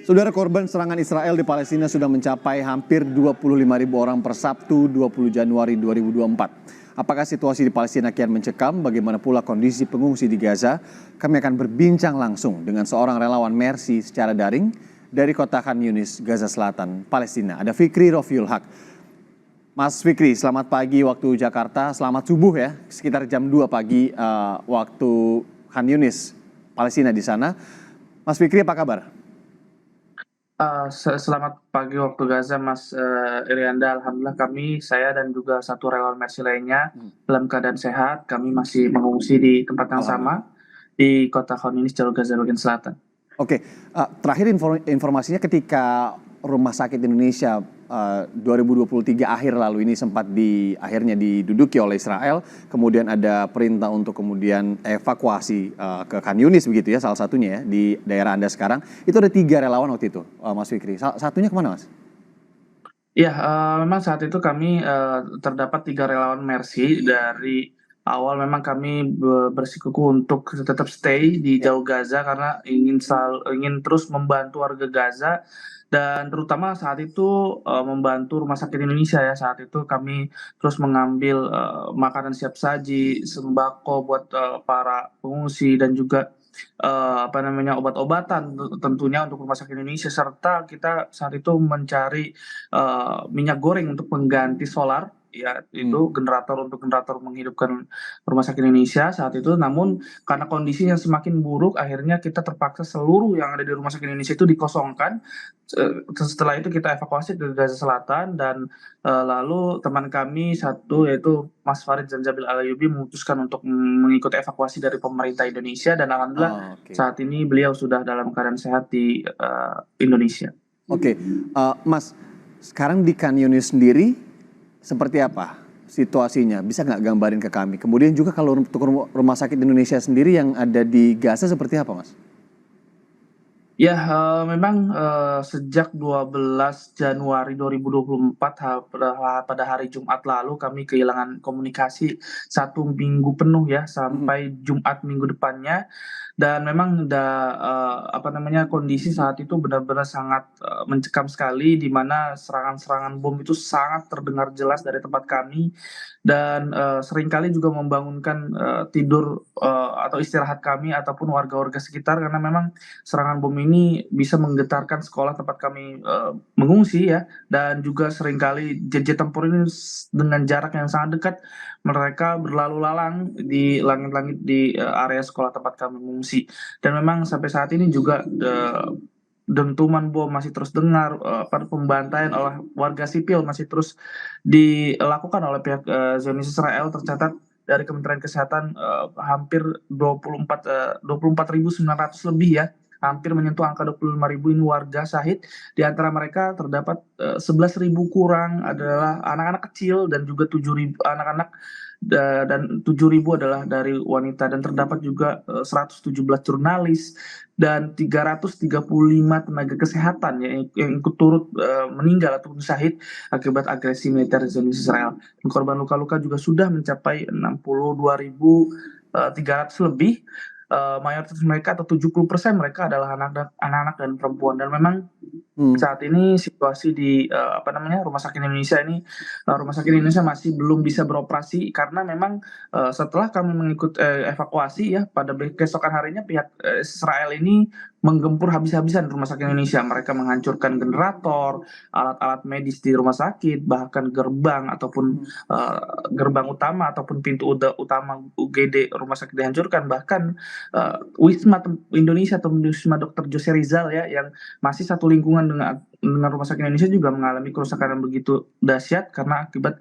Saudara, korban serangan Israel di Palestina sudah mencapai hampir 25.000 orang per Sabtu 20 Januari 2024. Apakah situasi di Palestina kian mencekam? Bagaimana pula kondisi pengungsi di Gaza? Kami akan berbincang langsung dengan seorang relawan Mercy secara daring dari kota Khan Yunis, Gaza Selatan, Palestina. Ada Fikri Rofiul Haq. Mas Fikri, selamat pagi waktu Jakarta, selamat subuh ya, sekitar jam 2 pagi waktu Khan Yunis, Palestina di sana. Mas Fikri, apa kabar? Selamat pagi waktu Gaza, Mas Irianda. Alhamdulillah saya dan juga satu relawan Mercy lainnya dalam keadaan sehat. Kami masih mengungsi di tempat yang sama Alhamdulillah. di kota Khan Yunis, jalur Gaza bagian selatan. Oke, terakhir informasinya ketika Rumah Sakit Indonesia 2023 akhir lalu ini sempat akhirnya diduduki oleh Israel, kemudian ada perintah untuk kemudian evakuasi ke Khan Yunis begitu ya, salah satunya ya di daerah Anda sekarang. Itu ada 3 relawan waktu itu, Mas Fikri. Satunya kemana, Mas? Ya, memang saat itu kami terdapat 3 relawan Mercy. Dari awal memang kami bersikukuh untuk tetap stay di Ya. jalur Gaza karena ingin terus membantu warga Gaza, dan terutama saat itu membantu Rumah Sakit Indonesia ya. Saat itu kami terus mengambil makanan siap saji, sembako buat para pengungsi, dan juga obat-obatan tentunya untuk Rumah Sakit Indonesia, serta kita saat itu mencari minyak goreng untuk pengganti solar, ya Hmm. itu generator menghidupkan Rumah Sakit Indonesia saat itu. Namun karena kondisinya semakin buruk, akhirnya kita terpaksa seluruh yang ada di Rumah Sakit Indonesia itu dikosongkan. Setelah itu kita evakuasi ke Gaza Selatan, dan lalu teman kami satu yaitu Mas Farid Zanjabil Alayubi memutuskan untuk mengikuti evakuasi dari pemerintah Indonesia, dan alhamdulillah Oh, oke. saat ini beliau sudah dalam keadaan sehat di Indonesia. Oke, Mas, sekarang di Khan Yunis sendiri seperti apa situasinya? Bisa nggak gambarin ke kami? Kemudian juga kalau untuk Rumah Sakit Indonesia sendiri yang ada di Gaza seperti apa, Mas? Ya, memang sejak 12 Januari 2024, pada hari Jumat lalu kami kehilangan komunikasi 1 minggu penuh ya, Mhm. sampai Jumat minggu depannya. Dan memang kondisi saat itu benar-benar sangat mencekam sekali, di mana serangan-serangan bom itu sangat terdengar jelas dari tempat kami, dan seringkali juga membangunkan tidur atau istirahat kami ataupun warga-warga sekitar, karena memang serangan bom ini bisa menggetarkan sekolah tempat kami mengungsi ya, dan juga seringkali jet tempur ini dengan jarak yang sangat dekat mereka berlalu lalang di langit-langit di area sekolah tempat kami mengungsi. Dan memang sampai saat ini juga dentuman bom masih terus dengar, pembantaian oleh warga sipil masih terus dilakukan oleh pihak Zionis Israel. Tercatat dari Kementerian Kesehatan hampir 24.900 lebih ya, hampir menyentuh angka 25.000 ini warga syahid. Di antara mereka terdapat 11.000 kurang adalah anak-anak kecil, dan juga 7.000 anak-anak, dan 7.000 adalah dari wanita, dan terdapat juga 117 jurnalis dan 335 tenaga kesehatan yang ikut turut meninggal ataupun syahid akibat agresi militer Zionis Israel. Dan korban luka-luka juga sudah mencapai 62.300 lebih. Mayoritas mereka atau 70% mereka adalah anak-anak dan perempuan. Dan memang Hmm. saat ini situasi di Rumah Sakit Indonesia ini, Rumah Sakit Indonesia masih belum bisa beroperasi karena memang setelah kami mengikut evakuasi ya, pada keesokan harinya pihak Israel ini menggempur habis-habisan Rumah Sakit Indonesia. Mereka menghancurkan generator, alat-alat medis di rumah sakit, bahkan gerbang ataupun gerbang utama ataupun pintu utama UGD rumah sakit dihancurkan. Bahkan Wisma Indonesia atau Wisma Dr. Jose Rizal ya, yang masih satu lingkungan dengan Rumah Sakit Indonesia, juga mengalami kerusakan yang begitu dahsyat karena akibat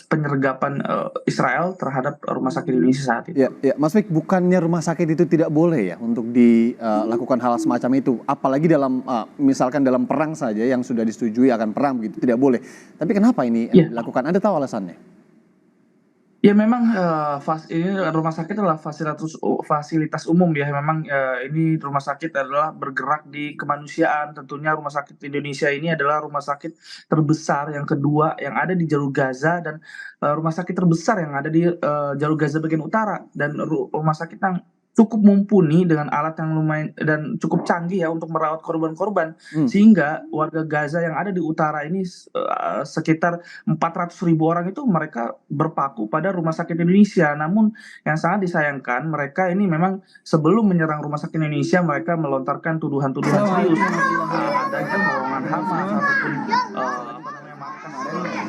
penyergapan Israel terhadap Rumah Sakit Indonesia saat Ya, itu. ya, Mas Fik, bukannya rumah sakit itu tidak boleh ya untuk dilakukan hal semacam itu, apalagi dalam misalkan dalam perang saja yang sudah disetujui akan perang begitu tidak boleh. Tapi kenapa ini Ya, dilakukan? Anda tahu alasannya? ya memang ini rumah sakit adalah fasilitas umum ya. Memang ini rumah sakit adalah bergerak di kemanusiaan. Tentunya Rumah Sakit Indonesia ini adalah rumah sakit terbesar yang kedua yang ada di jalur Gaza, dan rumah sakit terbesar yang ada di jalur Gaza bagian utara, dan rumah sakit yang cukup mumpuni dengan alat yang lumayan dan cukup canggih ya untuk merawat korban-korban, Hmm. sehingga warga Gaza yang ada di utara ini sekitar 400.000 orang itu mereka berpaku pada rumah sakit Indonesia. Namun yang sangat disayangkan mereka ini memang sebelum menyerang rumah sakit Indonesia mereka melontarkan tuduhan-tuduhan serius, adanya terowongan Hamas ataupun apa namanya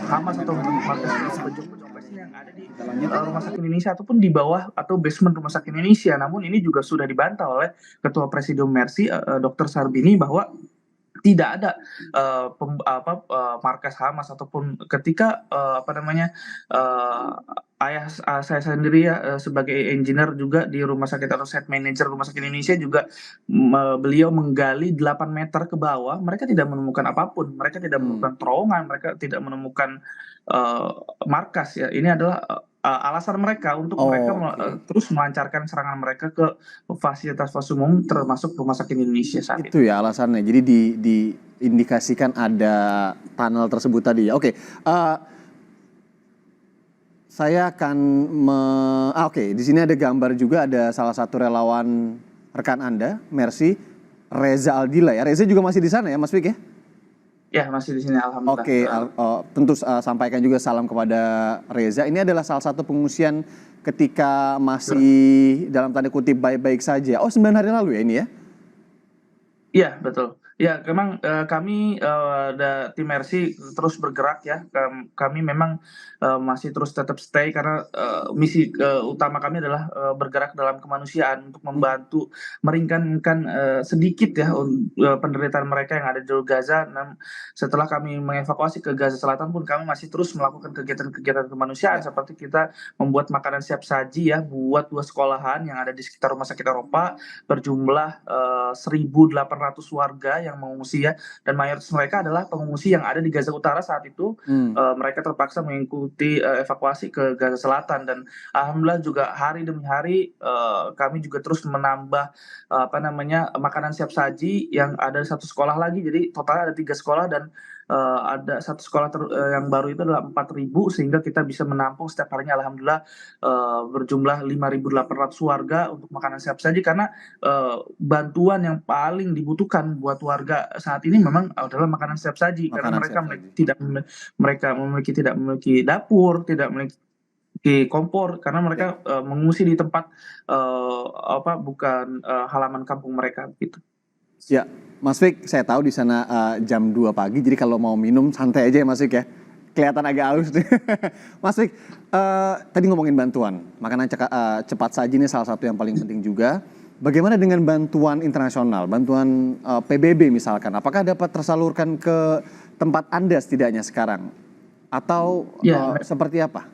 Hamas atau markas pejuang-pejuang Palestina yang ada di rumah sakit Indonesia ataupun di bawah atau basement rumah sakit Indonesia. Namun ini juga sudah dibantah oleh Ketua Presidium Mercy, Dr. Sarbini, bahwa tidak ada markas Hamas ataupun ketika apa namanya ayah saya sendiri ya sebagai engineer juga di rumah sakit atau site manager rumah sakit Indonesia juga beliau menggali 8 meter ke bawah, mereka tidak menemukan apapun, mereka tidak menemukan terowongan, mereka tidak menemukan markas ya. Ini adalah alasan mereka untuk mereka terus melancarkan serangan mereka ke fasilitas umum termasuk rumah sakit Indonesia saat Itu ya alasannya. Jadi diindikasikan ada tunnel tersebut tadi ya. Oke, saya akan di sini ada gambar juga, ada salah satu relawan rekan Anda, Mercy, Reza Aldila ya. Reza juga masih di sana ya, Mas Fik ya? Ya, masih di sini alhamdulillah. Oke, tentu sampaikan juga salam kepada Reza. Ini adalah salah satu pengungsian ketika masih dalam tanda kutip baik-baik saja. Oh, 9 hari lalu ya ini ya? Iya, betul. Ya, memang kami tim Mercy terus bergerak ya. Kami memang masih terus tetap stay karena misi utama kami adalah bergerak dalam kemanusiaan untuk membantu meringankan sedikit ya penderitaan mereka yang ada di jalur Gaza. Setelah kami mengevakuasi ke Gaza Selatan pun kami masih terus melakukan kegiatan-kegiatan kemanusiaan seperti kita membuat makanan siap saji ya buat 2 sekolahan yang ada di sekitar Rumah Sakit Eropa berjumlah 1.800 warga yang mengungsi ya, dan mayoritas mereka adalah pengungsi yang ada di Gaza Utara saat itu. Mereka terpaksa mengikuti evakuasi ke Gaza Selatan, dan alhamdulillah juga hari demi hari kami juga terus menambah makanan siap saji yang ada di 1 sekolah lagi. Jadi totalnya ada 3 sekolah dan ada 1 sekolah yang baru itu adalah 4.000 sehingga kita bisa menampung setiap harinya alhamdulillah berjumlah 5.800 warga untuk makanan siap saji, karena bantuan yang paling dibutuhkan buat warga saat ini memang adalah makanan siap saji, karena mereka tidak memiliki dapur, tidak memiliki kompor, karena mereka mengungsi di tempat bukan halaman kampung mereka gitu. Ya, Mas Fik, saya tahu di sana jam 2 pagi, jadi kalau mau minum santai aja ya Mas Fik ya. Kelihatan agak haus nih. Mas Fik, tadi ngomongin bantuan, makanan cepat saji ini salah satu yang paling penting juga. Bagaimana dengan bantuan internasional, bantuan PBB misalkan, apakah dapat tersalurkan ke tempat Anda setidaknya sekarang? Atau seperti apa?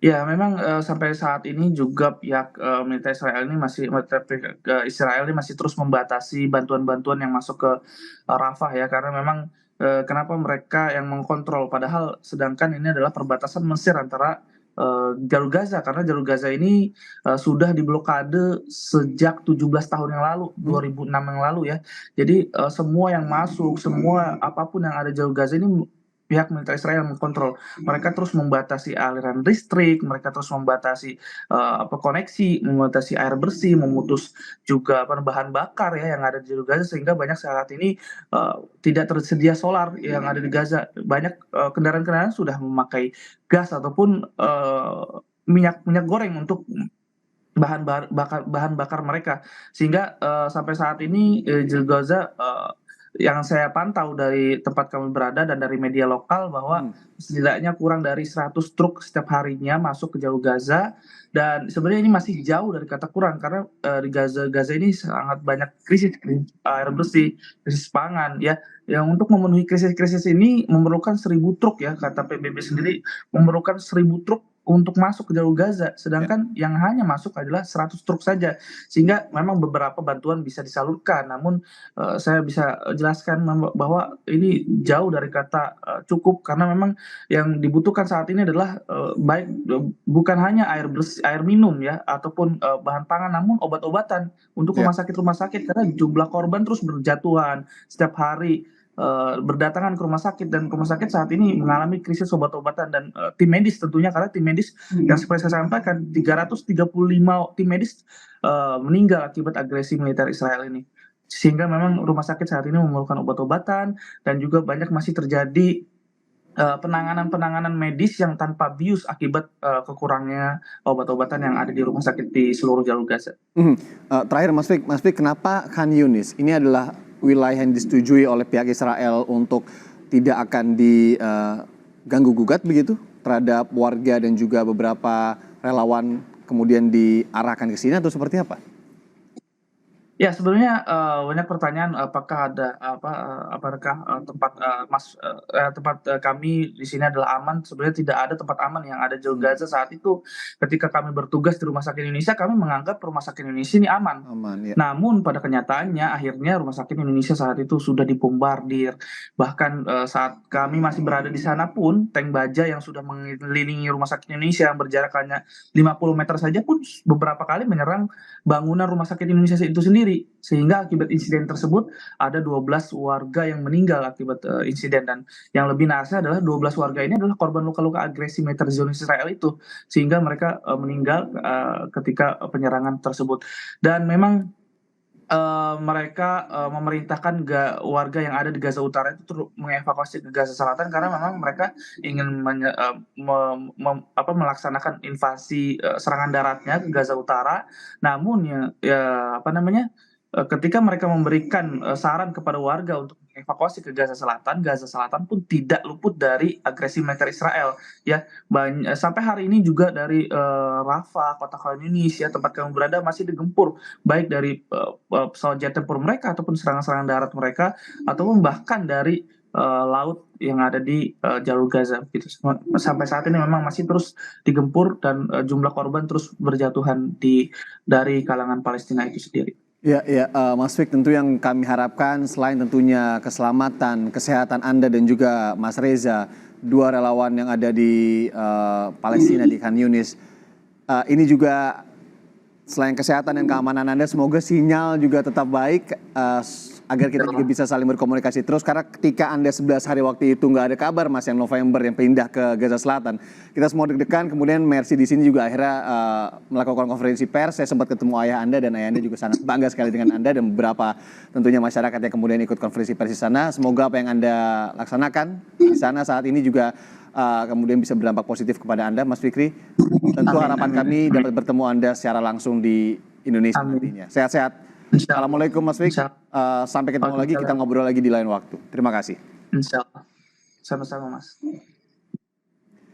Ya, memang sampai saat ini juga pihak militer Israel ini masih terus membatasi bantuan-bantuan yang masuk ke Rafah ya, karena memang kenapa mereka yang mengkontrol, padahal sedangkan ini adalah perbatasan Mesir antara jalur Gaza, karena jalur Gaza ini sudah diblokade sejak 17 tahun yang lalu, 2006 yang lalu ya. Jadi semua yang masuk, semua apapun yang ada jalur Gaza ini pihak militer Israel mengkontrol. Mereka terus membatasi aliran listrik, mereka terus membatasi koneksi, membatasi air bersih, memutus juga bahan bakar ya yang ada di jalur Gaza, sehingga banyak saat ini tidak tersedia solar yang ada di Gaza. Banyak kendaraan-kendaraan sudah memakai gas ataupun minyak goreng untuk bahan bakar mereka, sehingga sampai saat ini jalur Gaza yang saya pantau dari tempat kami berada dan dari media lokal bahwa setidaknya kurang dari 100 truk setiap harinya masuk ke jalur Gaza, dan sebenarnya ini masih jauh dari kata kurang, karena di Gaza ini sangat banyak krisis air bersih, krisis pangan ya. Yang untuk memenuhi krisis ini memerlukan 1.000 truk ya, kata PBB sendiri memerlukan 1.000 truk untuk masuk ke jalur Gaza, sedangkan yang hanya masuk adalah 100 truk saja, sehingga memang beberapa bantuan bisa disalurkan. Namun saya bisa jelaskan bahwa ini jauh dari kata cukup, karena memang yang dibutuhkan saat ini adalah bukan hanya air bersih, air minum ya, ataupun bahan pangan, namun obat-obatan untuk rumah sakit, karena jumlah korban terus berjatuhan setiap hari. berdatangan ke rumah sakit, dan rumah sakit saat ini mengalami krisis obat-obatan dan tim medis tentunya, karena tim medis yang seperti saya sampaikan 335 tim medis meninggal akibat agresi militer Israel ini. Sehingga memang rumah sakit saat ini memerlukan obat-obatan, dan juga banyak masih terjadi penanganan-penanganan medis yang tanpa bius akibat kekurangnya obat-obatan yang ada di rumah sakit di seluruh jalur Gaza. Terakhir Mas Fik, kenapa Khan Yunis ini adalah wilayah yang disetujui oleh pihak Israel untuk tidak akan diganggu gugat begitu terhadap warga dan juga beberapa relawan kemudian diarahkan ke sini, atau seperti apa? Ya, sebenarnya banyak pertanyaan, apakah ada apakah tempat kami di sini adalah aman. Sebenarnya tidak ada tempat aman yang ada di jalur Gaza saat itu. Ketika kami bertugas di Rumah Sakit Indonesia, kami menganggap Rumah Sakit Indonesia ini aman. Ya. Namun pada kenyataannya akhirnya Rumah Sakit Indonesia saat itu sudah dibombardir. Bahkan saat kami masih berada di sana pun, tank baja yang sudah mengelilingi Rumah Sakit Indonesia yang berjarak hanya 50 meter saja pun beberapa kali menyerang bangunan Rumah Sakit Indonesia itu sendiri, sehingga akibat insiden tersebut ada 12 warga yang meninggal akibat insiden, dan yang lebih naasnya adalah 12 warga ini adalah korban luka-luka agresi militer Zionis Israel itu, sehingga mereka meninggal ketika penyerangan tersebut. Dan memang mereka memerintahkan warga yang ada di Gaza Utara itu mengevakuasi ke Gaza Selatan, karena memang mereka ingin melaksanakan invasi serangan daratnya ke Gaza Utara. Namun ketika mereka memberikan saran kepada warga untuk mengevakuasi ke Gaza Selatan pun tidak luput dari agresi militer Israel. Ya, sampai hari ini juga dari Rafah, kota Khan Yunis, ya, tempat kami berada, masih digempur baik dari pesawat jet tempur mereka ataupun serangan-serangan darat mereka, ataupun bahkan dari laut yang ada di jalur Gaza gitu. Sampai saat ini memang masih terus digempur, dan jumlah korban terus berjatuhan dari kalangan Palestina itu sendiri. Ya, Mas Fik, tentu yang kami harapkan selain tentunya keselamatan, kesehatan Anda dan juga Mas Reza, dua relawan yang ada di Palestina di Khan Yunis, ini juga selain kesehatan dan keamanan Anda, semoga sinyal juga tetap baik agar kita juga bisa saling berkomunikasi terus, karena ketika Anda 11 hari waktu itu nggak ada kabar Mas, yang November yang pindah ke Gaza Selatan, kita semua deg-degan. Kemudian Mercy di sini juga akhirnya melakukan konferensi pers. Saya sempat ketemu ayah Anda, dan ayah Anda juga sangat bangga sekali dengan Anda dan beberapa tentunya masyarakat yang kemudian ikut konferensi pers di sana. Semoga apa yang Anda laksanakan di sana saat ini juga kemudian bisa berdampak positif kepada Anda, Mas Fikri. Tentu harapan kami dapat bertemu Anda secara langsung di Indonesia nantinya. Sehat-sehat. Assalamualaikum Mas Fik. Sampai ketemu lagi, kita ngobrol lagi di lain waktu. Terima kasih. Insya Allah. Sama-sama Mas.